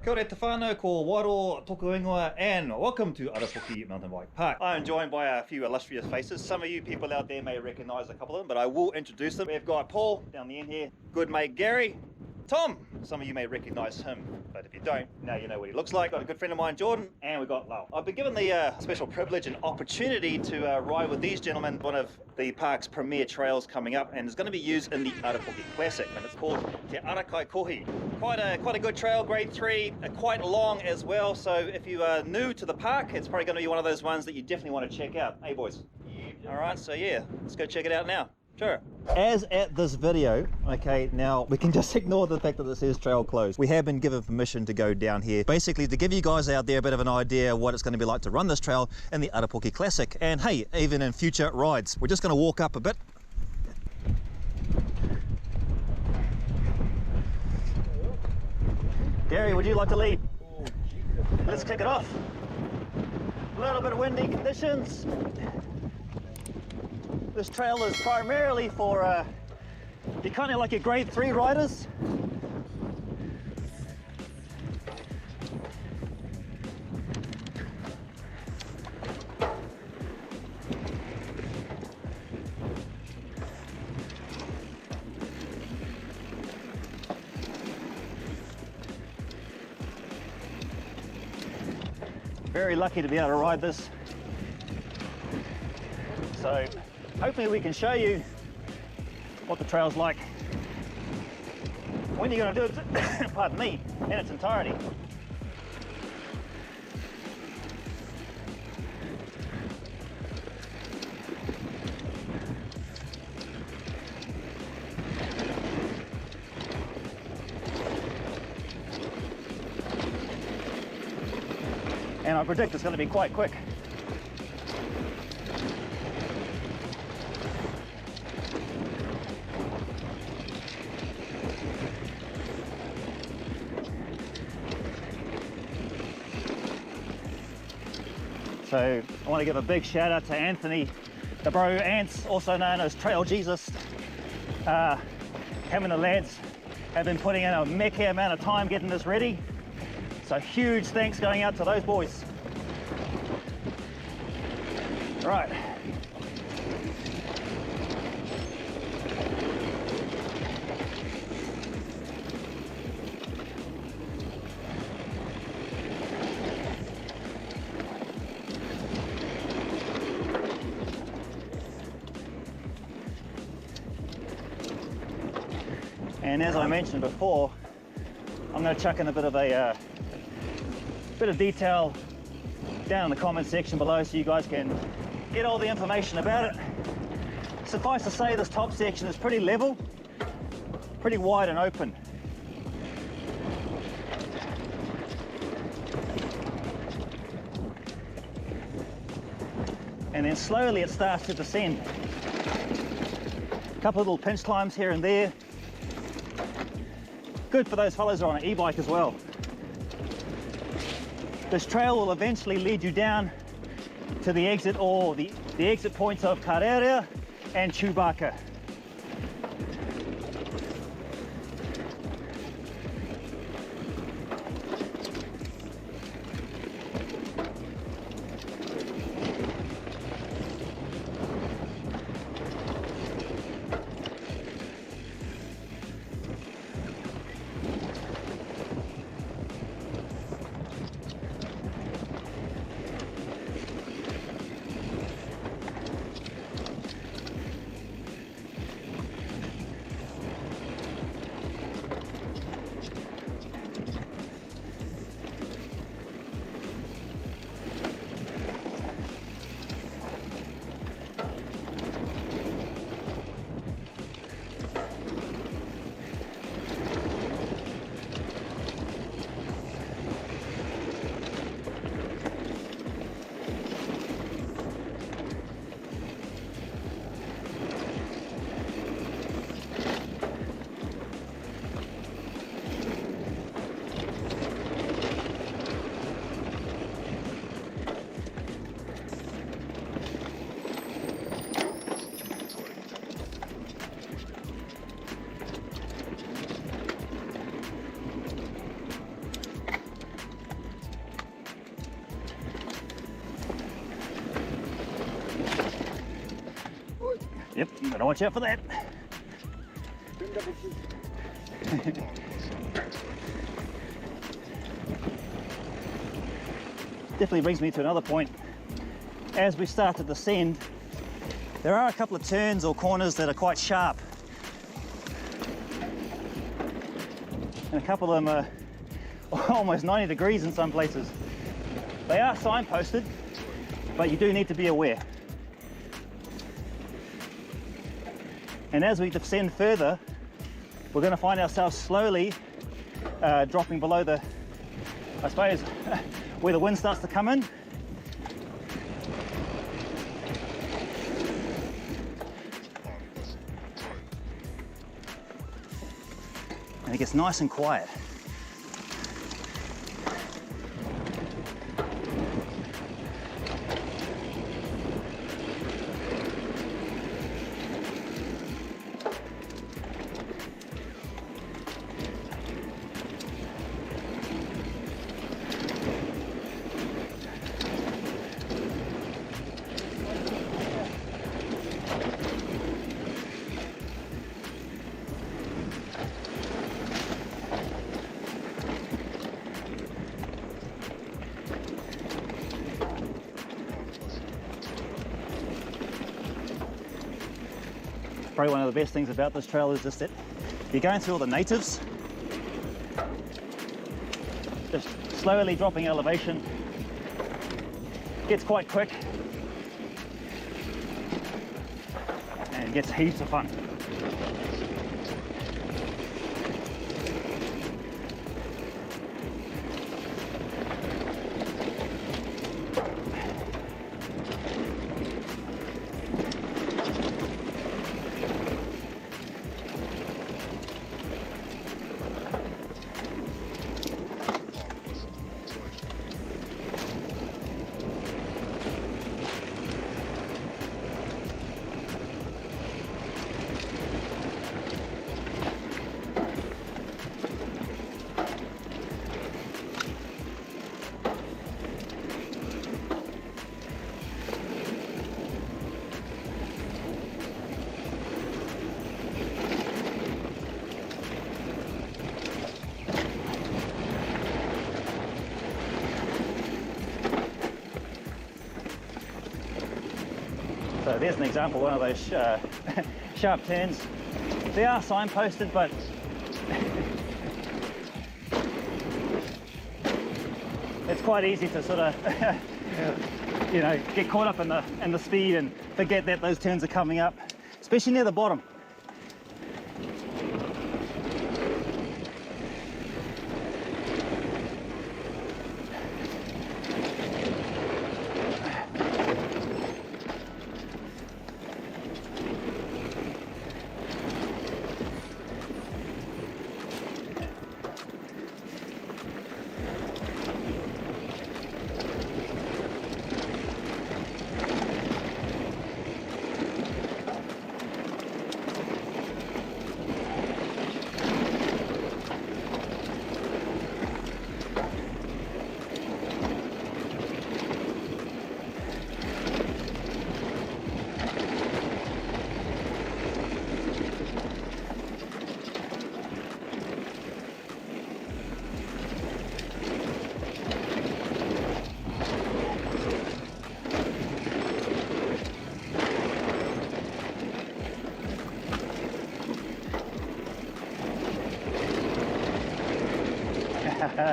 Kia ora te whānau, ko waro toku ingoa, and welcome to Arapuke MTB Parks. I'm joined by a few illustrious faces. Some of you people out there may recognise a couple of them, but I will introduce them. We've got Paul down the end here, good mate Gary, Tom, some of you may recognise him, but if you don't, now you know what he looks like. Got a good friend of mine, Jordan, and we've got Lau. I've been given the special privilege and opportunity to ride with these gentlemen, one of the park's premier trails coming up, and it's going to be used in the Arapuke Classic, and it's called Te Ara Kaikohi. Quite a good trail, grade 3, quite long as well, so if you are new to the park, it's probably going to be one of those ones that you definitely want to check out. Hey boys? Yeah. Alright, so yeah, let's go check it out now. Sure. As at this video, okay, now we can just ignore the fact that it says trail closed. We have been given permission to go down here, basically to give you guys out there a bit of an idea what it's going to be like to run this trail in the Arapuke Classic, and hey, even in future rides. We're just going to walk up a bit. Gary, would you like to lead? Let's kick it off. A little bit of windy conditions. This trail is primarily for you're kind of like your grade 3 riders. Very lucky to be able to ride this. So hopefully we can show you what the trail's like when you're going to do it, pardon me, in its entirety. And I predict it's going to be quite quick. So I want to give a big shout out to Anthony, the bro Ants, also known as Trail Jesus. Him and the lads have been putting in a mecca amount of time getting this ready. So huge thanks going out to those boys. Right. And as I mentioned before, I'm going to chuck in a bit of detail down in the comment section below so you guys can get all the information about it. Suffice to say, this top section is pretty level, pretty wide and open. And then slowly it starts to descend. A couple of little pinch climbs here and there. Good for those fellows who are on an e-bike as well. This trail will eventually lead you down to the exit or the exit points of Karere and Chewbacca. Yep, you gotta watch out for that. Definitely brings me to another point. As we start to descend, there are a couple of turns or corners that are quite sharp. And a couple of them are almost 90 degrees in some places. They are signposted, but you do need to be aware. And as we descend further, we're going to find ourselves slowly dropping below the, I suppose, where the wind starts to come in. And it gets nice and quiet. Probably one of the best things about this trail is just that you're going through all the natives, just slowly dropping elevation. Gets quite quick and gets heaps of fun. So there's an example, one of those sharp turns. They are signposted, but it's quite easy to sort of, you know, get caught up in the speed and forget that those turns are coming up, especially near the bottom.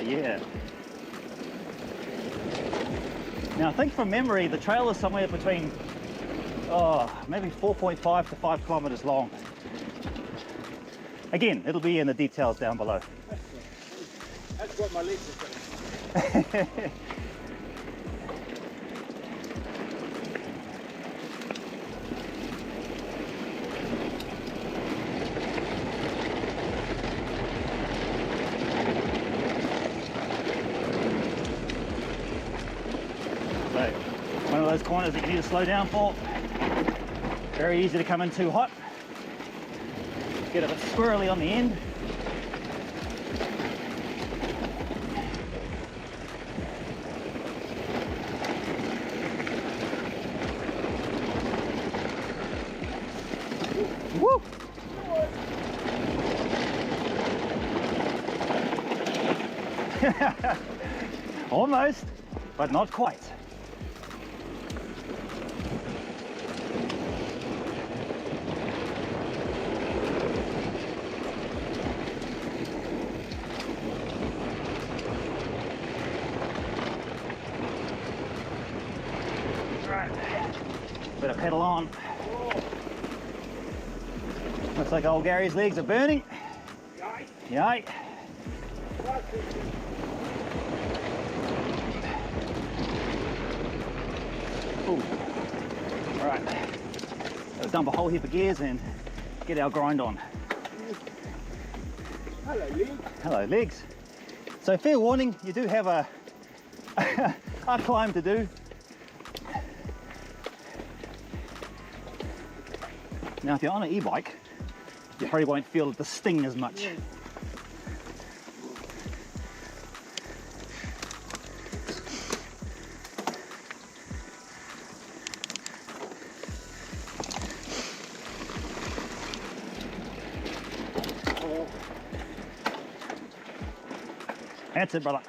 Yeah. Now I think from memory the trail is somewhere between maybe 4.5 to 5 kilometers long. Again, it'll be in the details down below. That's what my legs are doing. One of those corners that you need to slow down for. Very easy to come in too hot. Get a bit squirrely on the end. Almost, but not quite. Better pedal on. Looks like old Gary's legs are burning. Yay. Ooh. Alright. Let's dump a whole heap of gears and get our grind on. Hello, legs. Hello, legs. So fair warning, you do have a, a climb to do. Now, if you're on an e-bike, you probably won't feel the sting as much. Yeah. That's it, brother.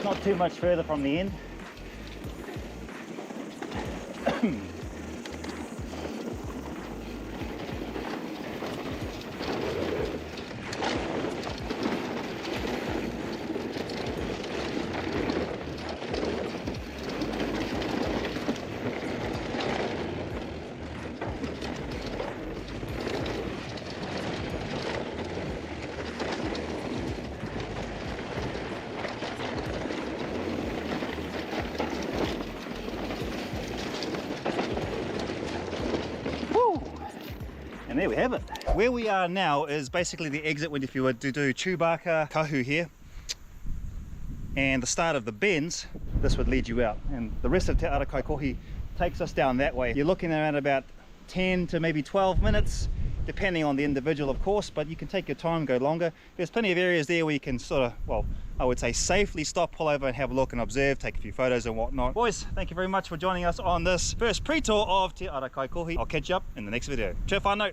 Not too much further from the end. And there we have it. Where we are now is basically the exit when if you were to do TE ARA KAIKOHI here, and the start of the bends, this would lead you out, and the rest of TE ARA KAIKOHI takes us down that way. You're looking around about 10 to maybe 12 minutes, depending on the individual of course, but you can take your time, go longer. There's plenty of areas there where you can sort of, well, I would say safely stop, pull over and have a look and observe, take a few photos and whatnot. Boys, thank you very much for joining us on this first pre-tour of TE ARA KAIKOHI. I'll catch you up in the next video. Cheer whānau.